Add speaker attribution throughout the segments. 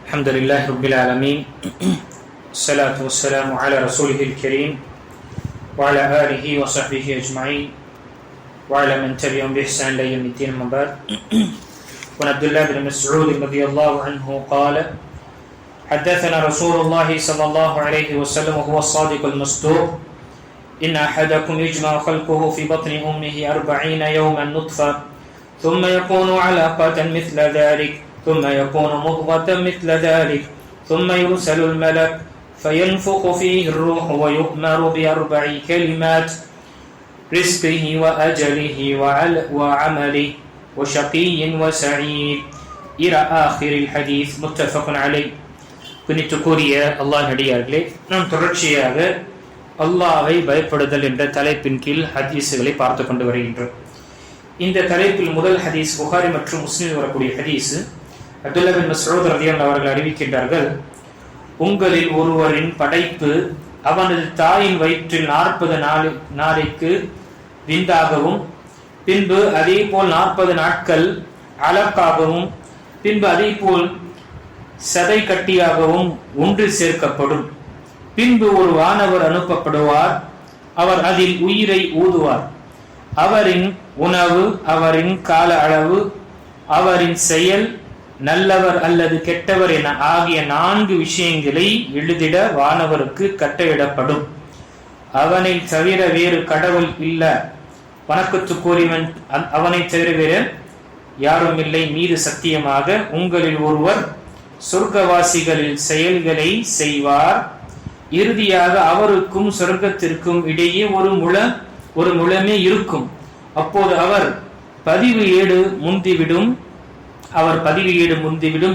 Speaker 1: الحمد لله رب العالمين الصلاة والسلام على رسوله الكريم وعلى آله وصحبه أجمعين وعلى من تبعهم بإحسان إلى يوم الدين. أما بعد، وعن عبد الله بن مسعود رضي الله عنه قال: حدثنا رسول الله صلى الله عليه وسلم وهو الصادق المصدوق: إن أحدكم يجمع خلقه في بطن أمه 40 يوما نطفة ثم يكون علقة مثل ذلك ثم يكون مضغة مثل ذلك ثم يرسل الملك فينفخ فيه الروح ويؤمر ب4 كلمات: رزقه وأجله وعمله وشقي وسعيد إلى آخر الحديث. متفق عليه. புனித்துக்குரிய அல்லாஹ் நடிகார்களே, நாம் தொடர்ச்சியாக அல்லாஹை பயப்படுதல் என்ற தலைப்பின் கீழ் ஹதீஸுகளை பார்த்து கொண்டு வருகின்றோம். இந்த தலைப்பில் முதல் ஹதீஸ் புகாரி மற்றும் முஸ்லிம் வரக்கூடிய ஹதீஸ். அப்துல்லா பின் மஸ்ஊத் ரலியல்லாஹு அவர்கள் அறிவிக்கின்றார்கள்: உங்களில் ஒருவரின் படைப்பு அவனது தாயின் வயிற்றில் 40 நாளைக்கு விந்தாகவும், பின்பு அதே போல் 40 நாட்கள் அலக்காகவும், பின்பு அதே போல் சதை கட்டியாகவும் ஒன்று சேர்க்கப்படும். பின்பு ஒரு வானவர் அனுப்பப்படுவார். அவர் அதில் உயிரை ஊதுவார். அவரின் உணவு, அவரின் கால அளவு, அவரின் செயல், நல்லவர் அல்லது கெட்டவர் என ஆகிய 4 விஷயங்களை எழுதிட வானவருக்கு கட்டளையிடப்படும். அவனை தவிர வேறு கடவுள் இல்ல, வணக்கத்துக்குரியவன் அவனை தவிர வேறு யாரும் இல்லை மீது சத்தியமாக உங்களில் ஒருவர் சொர்க்கவாசிகளில் செயல்களை செய்வார். இறுதியாக அவருக்கும் சொர்க்கத்திற்கும் இடையே ஒரு முழமே இருக்கும். அப்போது அவர் பதிவு ஏடு முந்திவிடும்.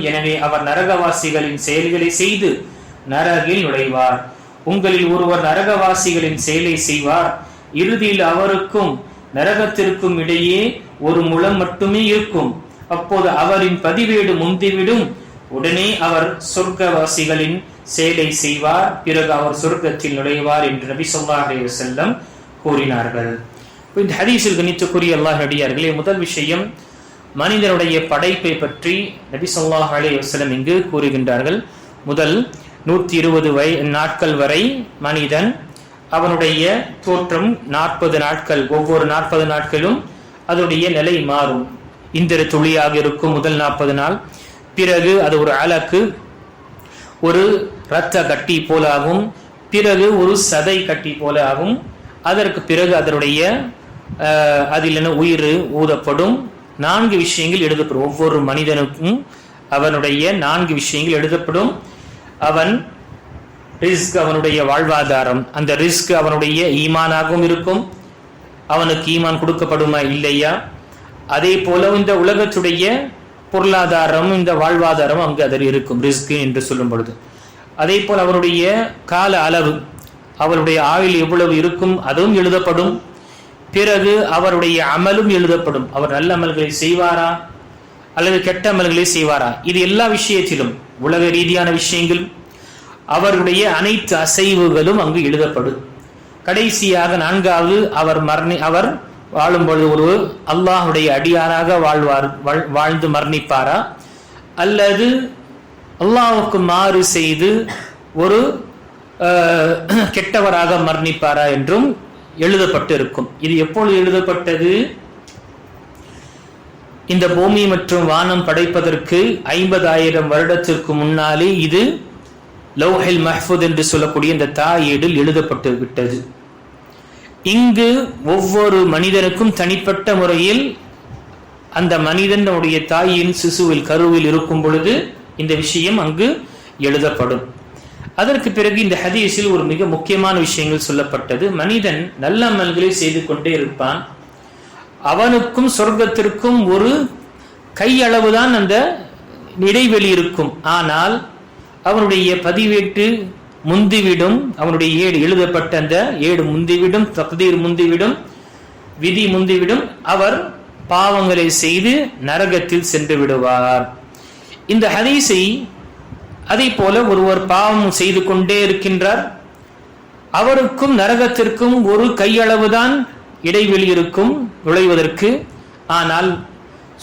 Speaker 1: எனவே அவர் நரகவாசிகளின் செயல்களை செய்து நரகில் நுழைவார். உங்களில் ஒருவர் நரகவாசிகளின் செயலை செய்வார். இறுதியில் அவருக்கும் நரகத்திற்கும் இடையே ஒரு முழம் மட்டுமே இருக்கும். அப்போது அவரின் பதிவேடு முந்திவிடும். உடனே அவர் சொர்க்கவாசிகளின் செயலை செய்வார். பிறகு அவர் சொர்க்கத்தில் நுழைவார் என்று நபி ஸல்லல்லாஹு அலைஹி வஸல்லம் கூறினார்கள். இந்த ஹதீஸில் கணித்துக்குரிய அல்லாஹ் நடிகார்களே, முதல் விஷயம் மனிதனுடைய படைப்பை பற்றி நபி ஸல்லல்லாஹு அலைஹி வஸல்லம் இங்கு கூறுகின்றார்கள். முதல் 120 நாட்கள் வரை மனிதன் அவனுடைய தோற்றம் 40 நாட்கள், ஒவ்வொரு 40 நாட்களும் அதனுடைய நிலை மாறும். இந்திர துளியாக இருக்கும் முதல் 40 நாள். பிறகு அது ஒரு அலக்கு, ஒரு இரத்த கட்டி போலாகும். பிறகு ஒரு சதை கட்டி போல ஆகும். அதற்கு பிறகு அதனுடைய அதில் உயிர் ஊதப்படும். 4 விஷயங்கள் எழுதப்படும். ஒவ்வொரு மனிதனுக்கும் அவனுடைய 4 விஷயங்கள் எழுதப்படும். அவன் ரிஸ்க், அவனுடைய வாழ்வாதாரம், அந்த ரிஸ்க் அவனுடைய ஈமானாகவும் இருக்கும். அவனுக்கு ஈமான் கொடுக்கப்படுமா இல்லையா? அதே போல இந்த உலகத்துடைய பொருளாதாரம், இந்த வாழ்வாதாரம் அங்கு அதில் இருக்கும் ரிஸ்க் என்று சொல்லும் பொழுது. அதே போல் அவருடைய கால அளவு, அவருடைய ஆயுள் எவ்வளவு இருக்கும் அதுவும் எழுதப்படும். பிறகு அவருடைய அமலும் எழுதப்படும். அவர் நல்ல அமல்களை செய்வாரா அல்லது கெட்ட அமல்களை செய்வாரா, இது எல்லா விஷயத்திலும் உலக ரீதியான விஷயங்கள், அவருடைய அனைத்து அசைவுகளும் அங்கு எழுதப்படும். கடைசியாக 4வது அவர் வாழும்பொழுது ஒரு அல்லாஹுடைய அடியாராக வாழ்ந்து மரணிப்பாரா அல்லது அல்லாஹுக்கு மாறு செய்து ஒரு கெட்டவராக மரணிப்பாரா என்றும் எழுதப்பட்டு இருக்கும். இது எப்பொழுது எழுதப்பட்டது? இந்த பூமி மற்றும் வானம் படைப்பதற்கு 50,000 வருடத்திற்கு முன்னாலே இது லௌஹில் மஹ்ஃபூத் என்று சொல்லக்கூடிய இந்த தாயேடில் எழுதப்பட்டு விட்டது. இங்கு ஒவ்வொரு மனிதனுக்கும் தனிப்பட்ட முறையில் அந்த மனிதனுடைய தாயின் சிசுவில் கருவில் இருக்கும் பொழுது இந்த விஷயம் அங்கு எழுதப்படும். அதற்கு பிறகு இந்த ஹதீஸில் ஒரு மிக முக்கியமான விஷயங்கள் சொல்லப்பட்டது. மனிதன் நல்ல அமல்களை செய்து கொண்டே இருப்பான். அவனுக்கும் சொர்க்கத்திற்கும் ஒரு கையளவுதான் அந்த இடைவெளி இருக்கும். ஆனால் அவனுடைய பதிவேட்டு முந்திவிடும், அவனுடைய ஏடு எழுதப்பட்ட அந்த ஏடு முந்திவிடும், தக்தீர் முந்திவிடும், விதி முந்திவிடும். அவர் பாவங்களை செய்து நரகத்தில் சென்று விடுவார். இந்த ஹதீஸை அதே போல ஒருவர் பாவம் செய்து கொண்டே இருக்கின்றார், அவருக்கும் நரகத்திற்கும் ஒரு கையளவுதான் இடைவெளி இருக்கும் நுழைவதற்கு. ஆனால்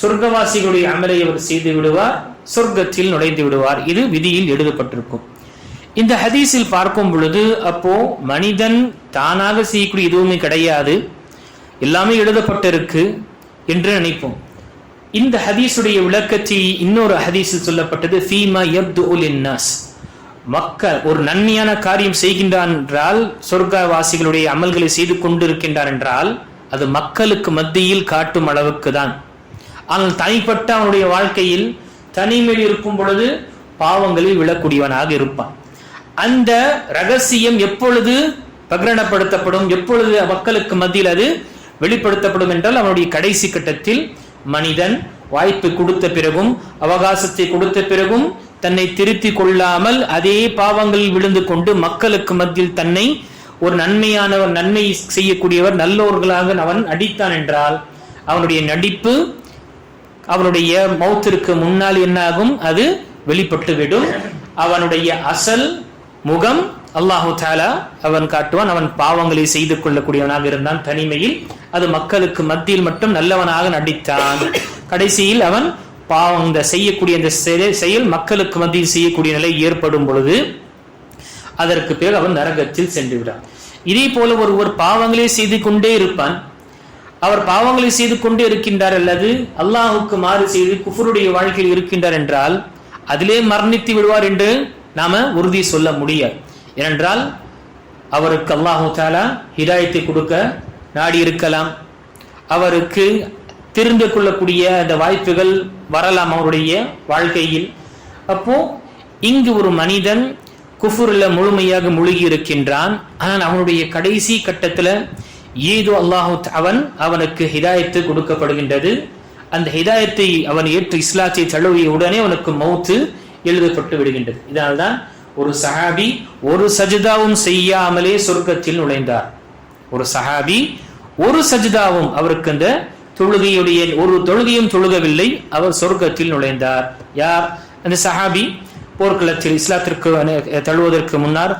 Speaker 1: சொர்க்கவாசிகளுடைய அமலை அவர் செய்து விடுவார். சொர்க்கத்தில் நுழைந்து விடுவார். இது விதியில் எழுதப்பட்டிருக்கும். இந்த ஹதீஸில் பார்க்கும் பொழுது அப்போ மனிதன் தானாக செய்யக்கூடிய எதுவுமே கிடையாது, எல்லாமே எழுதப்பட்டிருக்கு என்று நினைப்போம். இந்த ஹதீஸுடைய விளக்கத்தில் இன்னொரு ஹதீஸில் சொல்லப்பட்டது ஃபீமா யப்துஉ லின்னாஸ், மக்கள் ஒரு நன்மையான காரியம் செய்கின்றான் என்றால், சொர்க்கவாசிகளுடைய அமல்களை செய்து கொண்டிருக்கின்றான் என்றால் அது மக்களுக்கு மத்தியில் காட்டும் அளவுக்கு தான். ஆனால் தனிப்பட்ட அவனுடைய வாழ்க்கையில் தனிமையில் இருக்கும் பொழுது பாவங்களில் விழக்கூடியவனாக இருப்பான். அந்த ரகசியம் எப்பொழுது பிரகடனப்படுத்தப்படும், எப்பொழுது மக்களுக்கு மத்தியில் அது வெளிப்படுத்தப்படும் என்றால் அவனுடைய கடைசி கட்டத்தில் மனிதன் வாய்ப்பு கொடுத்த பிறகும் அவகாசத்தை கொடுத்த பிறகும் தன்னை திருத்திக் கொள்ளாமல் அதே பாவங்களில் விழுந்து கொண்டு மக்களுக்கு மத்தியில் தன்னை ஒரு நன்மையானவர், நன்மை செய்யக்கூடியவர், நல்லோர்களாக அவன் நடித்தான் என்றால் அவனுடைய நடிப்பு அவனுடைய மௌத்திற்கு முன்னால் என்னாகும், அது வெளிப்பட்டுவிடும். அவனுடைய அசல் முகம் அல்லாஹு தஆலா அவன் காட்டுவான். அவன் பாவங்களை செய்து கொள்ளக்கூடியவனாக இருந்தான் தனிமையில், அது மக்களுக்கு மத்தியில் மட்டும் நல்லவனாக நடித்தான். கடைசியில் அவன் பாவம் செய்யக்கூடிய அந்த செயல் மக்களுக்கு மத்தியில் செய்யக்கூடிய நிலை ஏற்படும் பொழுது அதற்கு பிறகு அவன் நரகத்தில் சென்று விடான். இதே போல ஒருவர் பாவங்களை செய்து கொண்டே இருப்பான். அவர் பாவங்களை செய்து கொண்டே இருக்கின்றார் அல்லது அல்லாஹுக்கு மாறு செய்து குஃபருடைய வாழ்க்கையில் இருக்கின்றார் என்றால் அதிலே மரணித்து விடுவார் என்று நாம உறுதி சொல்ல முடியாது. ஏனென்றால் அவருக்கு அல்லாஹு தஆலா ஹிதாயத்தை கொடுக்க நாடி இருக்கலாம், அவருக்கு தெரிந்து கொள்ளக்கூடிய அந்த வாய்ப்புகள் வரலாம் அவருடைய வாழ்க்கையில். அப்போ இங்கு ஒரு மனிதன் குஃபுர்ல முழுமையாக முழுகி இருக்கின்றான். ஆனால் அவனுடைய கடைசி கட்டத்தில் ஏதோ அல்லாஹு அவனுக்கு ஹிதாயத்து கொடுக்கப்படுகின்றது. அந்த ஹிதாயத்தை அவன் ஏற்று இஸ்லாத்தை தழுவிய உடனே அவனுக்கு மௌத்து எழுதப்பட்டு விடுகின்றது. இதனால்தான் ஒரு சஹாபி ஒரு சஜிதாவும் செய்யாமலே சொர்க்கத்தில் நுழைந்தார். ஒரு சஹாபி ஒரு சஜிதாவும், அவருக்கு அந்த தொழுகையுடைய ஒரு தொழுகையும் தொழுகவில்லை, அவர் சொர்க்கத்தில் நுழைந்தார். யார் அந்த சஹாபி? போர்க்களத்தில் இஸ்லாத்திற்கு தழுவதற்கு முன்னர்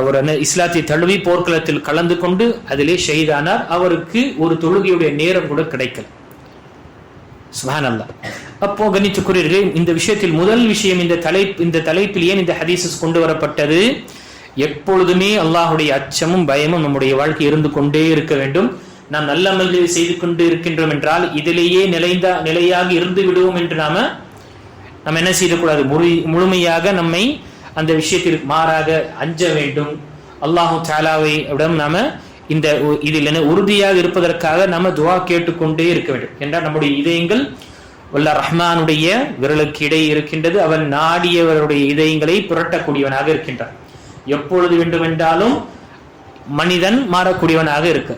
Speaker 1: ஒரு இஸ்லாத்தை தழுவி போர்க்களத்தில் கலந்து கொண்டு அதிலே ஷஹீதானார். அவருக்கு ஒரு தொழுகையுடைய நேரம் கூட கிடைக்கல. சுப்ஹானல்லாஹ். அப்போ கணித்துக்குரியவர்களே, இந்த விஷயத்தில் முதல் விஷயம் இந்த தலைப்பில் ஏன் இந்த ஹதீஸ் கொண்டு வரப்பட்டது? எப்பொழுதுமே அல்லாஹுடைய அச்சமும் பயமும் நம்முடைய வாழ்க்கை இருந்து கொண்டே இருக்க வேண்டும். நாம் நல்ல அமல்களை செய்து கொண்டு இருக்கின்றோம் என்றால் இதிலேயே நிலையாக இருந்து விடுவோம் என்று நாம என்ன செய்யக்கூடாது, முழுமையாக நம்மை அந்த விஷயத்திற்கு மாறாக அஞ்ச வேண்டும். அல்லாஹு தஆலாவை நாம இந்த இதில் உறுதியாக இருப்பதற்காக நாம துஆ கேட்டுக்கொண்டே இருக்க வேண்டும். என்றால் நம்முடைய இதயங்கள் வல்ல ரஹ்மானுடைய விரலுக்கு இடையே இருக்கின்றது. அவன் நாடியவருடைய இதயங்களை புரட்டக்கூடியவனாக இருக்கின்றான். எப்பொழுது வேண்டுமென்றாலும் மனிதன் மாறக்கூடியவனாக இருக்கு.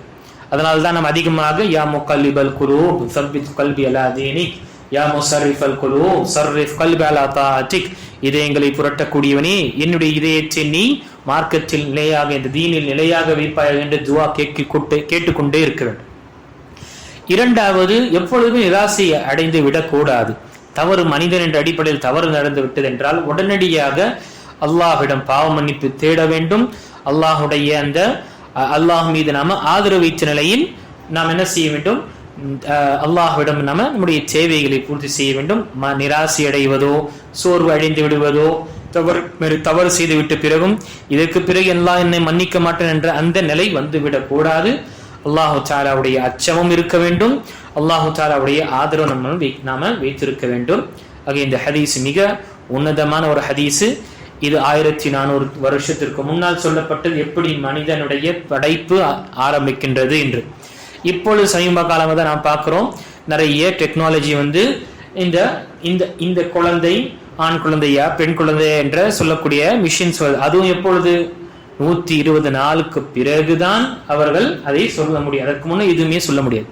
Speaker 1: அதனால்தான் நாம் அதிகமாக யா முகல்லிபல் குலூப் சப்பித் கல்பி அலா தீனிக், யா முஸர்ரிஃபல் குலூப் ஸர்ரிஃப் கல்பி அலா தாஅத்திக், இதயங்களை புரட்டக்கூடியவனே என்னுடைய இதயத்தை நீ மார்க்கத்தில் நிலையாக, இந்த தீனில் நிலையாக வைப்பாயாக என்று துஆ கேட்டுக்கொண்டே இருக்க வேண்டும். இரண்டாவது, எப்பொழுதும் நிராசை அடைந்து விடக்கூடாது. தவறு மனிதன் என்ற அடிப்படையில் தவறு நடந்து விட்டது என்றால் உடனடியாக அல்லாஹ்விடம் பாவ மன்னிப்பு தேட வேண்டும். அல்லாஹுடைய அந்த அல்லாஹ் மீது நாம ஆதரவு வைத்த நிலையில் நாம் என்ன செய்ய வேண்டும்? அல்லாஹ்விடம் நாம நம்முடைய தேவைகளை பூர்த்தி செய்ய வேண்டும். நிராசை அடைவதோ சோர்வு அடைந்து விடுவதோ தவறு செய்து விட்ட பிறகும் இதற்கு பிறகு எல்லாம் என்னை மன்னிக்க மாட்டேன் என்ற அந்த நிலை வந்துவிடக் கூடாது. அல்லாஹு தஆலாவுடைய அச்சமும் இருக்க வேண்டும். அல்லாஹு தஆலாவுடைய ஆதரவு நாம வைத்திருக்க வேண்டும். ஆக இந்த ஹதீஸ் மிக உன்னதமான ஒரு ஹதீஸ். இது 1400 வருஷத்திற்கு முன்னால் சொல்லப்பட்டது, எப்படி மனிதனுடைய படைப்பு ஆரம்பிக்கின்றது என்று. இப்பொழுது சமீப காலமாக தான் நாம் பார்க்கிறோம், நிறைய டெக்னாலஜி இந்த குழந்தை ஆண் குழந்தையா பெண் குழந்தையா என்ற சொல்லக்கூடிய மிஷின்ஸ், அதுவும் எப்பொழுது 120 நாளுக்கு பிறகுதான் அவர்கள் அதை சொல்ல முடியும். அதற்கு முன்னே எதுவுமே சொல்ல முடியாது.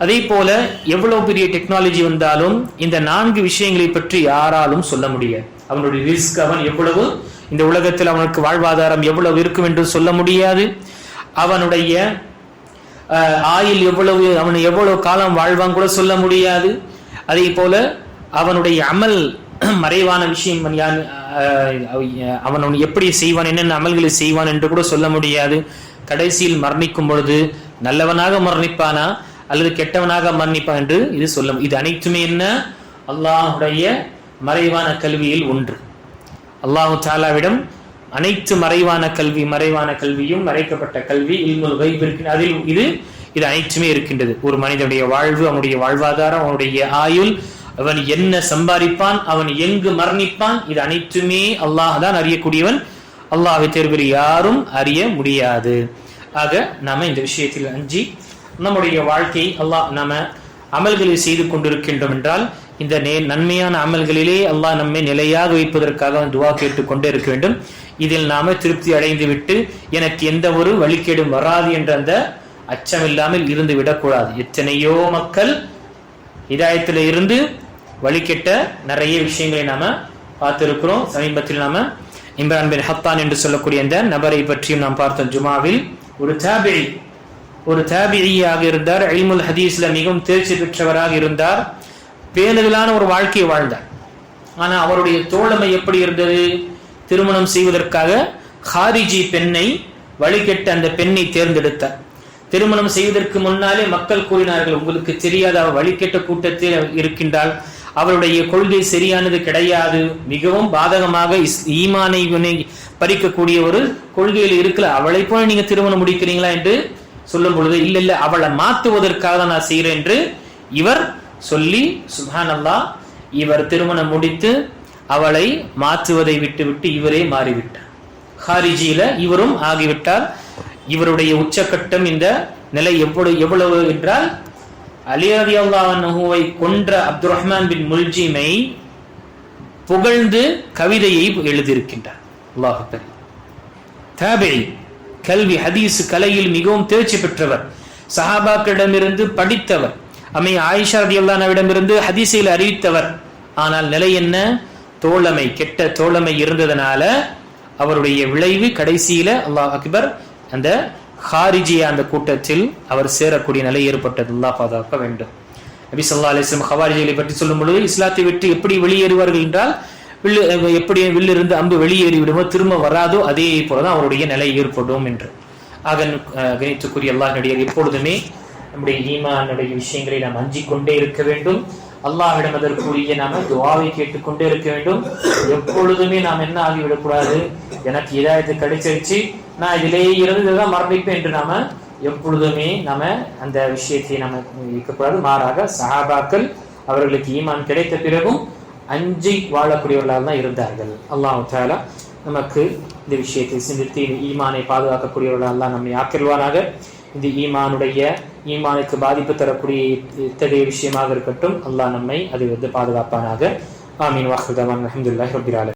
Speaker 1: அதே போல எவ்வளவு பெரிய டெக்னாலஜி வந்தாலும் இந்த 4 விஷயங்களை பற்றி யாராலும் சொல்ல முடியாது. அவனுடைய ரிஸ்க், அவன் எவ்வளவு இந்த உலகத்தில் அவனுக்கு வாழ்வாதாரம் எவ்வளவு இருக்கும் என்று சொல்ல முடியாது. அவனுடைய ஆயுள் எவ்வளவு, அவன் எவ்வளவு காலம் வாழ்வான் கூட சொல்ல முடியாது. அதே போல அவனுடைய அமல் மறைவான விஷயம், அவன் எப்படி செய்வான், என்னென்ன அமல்களை செய்வான் என்று கூட சொல்ல முடியாது. கடைசியில் மரணிக்கும் பொழுது நல்லவனாக மரணிப்பானா அல்லது கெட்டவனாக மரணிப்பான் என்று இது சொல்ல. இது அனைத்துமே என்ன? அல்லாஹுடைய மறைவான கல்வியில் ஒன்று. அல்லாஹு தஆலாவிடம் அனைத்து மறைவான கல்வியும் மறைக்கப்பட்ட கல்வி இல்முல் கைப் இருக்கின்றது. அதில் இது அனைத்துமே இருக்கின்றது. ஒரு மனிதனுடைய வாழ்வு, அவனுடைய வாழ்வாதாரம், அவனுடைய ஆயுள், அவன் என்ன சம்பாதிப்பான், அவன் எங்கு மரணிப்பான், இது அனைத்துமே அல்லாஹ் தான் அறியக்கூடியவன். அல்லாஹ்வை தவிர யாரும் அறிய முடியாது. ஆக நாம இந்த விஷயத்தில் அஞ்சி நம்முடைய வாழ்க்கை நாம அமல்களை செய்து கொண்டிருக்கின்றோம் என்றால் இந்த நன்மையான அமல்களிலே அல்லாஹ் நம்மை நிலையாக வைப்பதற்காக துவா கேட்டுக்கொண்டே இருக்க வேண்டும். இதில் நாம திருப்தி அடைந்து விட்டு எனக்கு எந்த ஒரு வழிகேடும் வராது என்ற அந்த அச்சம் இல்லாமல் இருந்து விடக்கூடாது. எத்தனையோ மக்கள் ஹிதாயத்தில் இருந்து வழிகெட்ட நிறைய விஷயங்களை நாம பார்த்திருக்கிறோம். சமீபத்தில் நாம இம்ரான் பின் ஹத்தான் என்று சொல்லக்கூடிய அந்த நபரை பற்றியும் நாம் பார்த்தோம். ஜுமாவில் ஒரு தாபிஈயாக இருந்தார். இல்முல் ஹதீஸ்ல மிகவும் தேர்ச்சி பெற்றவராக இருந்தார். பேணுதலான ஒரு வாழ்க்கையை வாழ்ந்தார். ஆனா அவருடைய தோழமை எப்படி இருந்தது? திருமணம் செய்வதற்காக ஹாரிஜி பெண்ணை வழிகெட்ட அந்த பெண்ணை தேர்ந்தெடுத்தார். திருமணம் செய்வதற்கு முன்னாலே மக்கள் கூறினார்கள், உங்களுக்கு தெரியாத அவள் வழிகெட்ட கூட்டத்தில் இருக்கின்றாள், அவருடைய கொள்கை சரியானது கிடையாது, மிகவும் பாதகமாக ஈமானை பறிக்கக்கூடிய ஒரு கொள்கையில் இருக்கல, அவளை போல நீங்க திருமணம் முடிக்கிறீங்களா என்று சொல்லும் பொழுது இல்ல அவளை மாற்றுவதற்காக நான் செய்கிறேன் என்று இவர் சொல்லி சுப்ஹானல்லாஹ் இவர் திருமணம் முடித்து அவளை மாற்றுவதை விட்டு இவரே மாறிவிட்டார். ஹாரிஜியில இவரும் ஆகிவிட்டார். இவருடைய உச்சகட்டம் இந்த நிலை எவ்வளவு என்றால் அலி ரலியல்லாஹு அன்ஹுவை கொன்ற அப்துர் ரஹ்மான் பின் முல்ஜிமை புகழ்ந்து கவிதையை எழுதியிருக்கின்றார். அல்லாஹ் அக்பர். தாபிஈ, கல்வி ஹதீஸ் கலையில் மிகவும் தேர்ச்சி பெற்றவர், சஹாபாக்களிடமிருந்து படித்தவர், அம்மை ஆயிஷா ரலியல்லாஹு அன்ஹாவிடமிருந்து ஹதீஸில் அறிவித்தவர். ஆனால் நிலை என்ன? தோழமை, கெட்ட தோழமை இருந்ததனால அவருடைய விளைவு கடைசியில அல்லாஹ் அக்பர் அந்த ஹாரிஜியா அந்த கூட்டத்தில் அவர் சேரக்கூடிய நிலை ஏற்பட்டது. அல்லாஹ் பாதுகாக்க வேண்டும். நபி ஸல்லல்லாஹு அலைஹி வஸல்லம் ஹவாரிஜிகளை பற்றி சொல்லும் பொழுது இஸ்லாத்தை விட்டு எப்படி வெளியேறுவார்கள் என்றால் எப்படி வில்லிருந்து அம்பு வெளியேறி விடுமோ திரும்ப வராதோ அதே போலதான் அவருடைய நிலை ஏற்படும் என்று. ஆக கணித்துக்குரிய அல்லாஹ் நடிகர் எப்பொழுதுமே நம்முடைய ஈமானுடைய விஷயங்களை நாம் அஞ்சிக் கொண்டே இருக்க வேண்டும். அல்லாஹ்விடம் அதற்குரிய நாம துஆவை கேட்டுக்கொண்டே இருக்க வேண்டும். எப்பொழுதுமே நாம் என்ன ஆகிவிடக்கூடாது, எனக்கு ஹிதாயத்து கிடைச்சிருச்சு, நான் இதிலேயே இருந்துதான் மரணிப்பேன் என்று நாம எப்பொழுதுமே நாம அந்த விஷயத்தை நாம இருக்கக்கூடாது. மாறாக சஹாபாக்கள் அவர்களுக்கு ஈமான் கிடைத்த பிறகும் அஞ்சி வாழக்கூடியவர்களாக தான் இருந்தார்கள். அல்லாஹ் தஆலா நமக்கு இந்த விஷயத்தை சிந்தித்து ஈமானை பாதுகாக்கக்கூடியவர்களாக நம்மை ஆக்கிடுவானாக. இந்த ஈமானுக்கு பாதிப்பு தரக்கூடிய இத்தகைய விஷயமாக இருக்கட்டும், அல்லாஹ் நம்மை அதிலிருந்து பாதுகாப்பானாக. ஆமீன். வாஹிர் தஅவானா அல்ஹம்துலில்லாஹி ரப்பில் ஆலமீன்.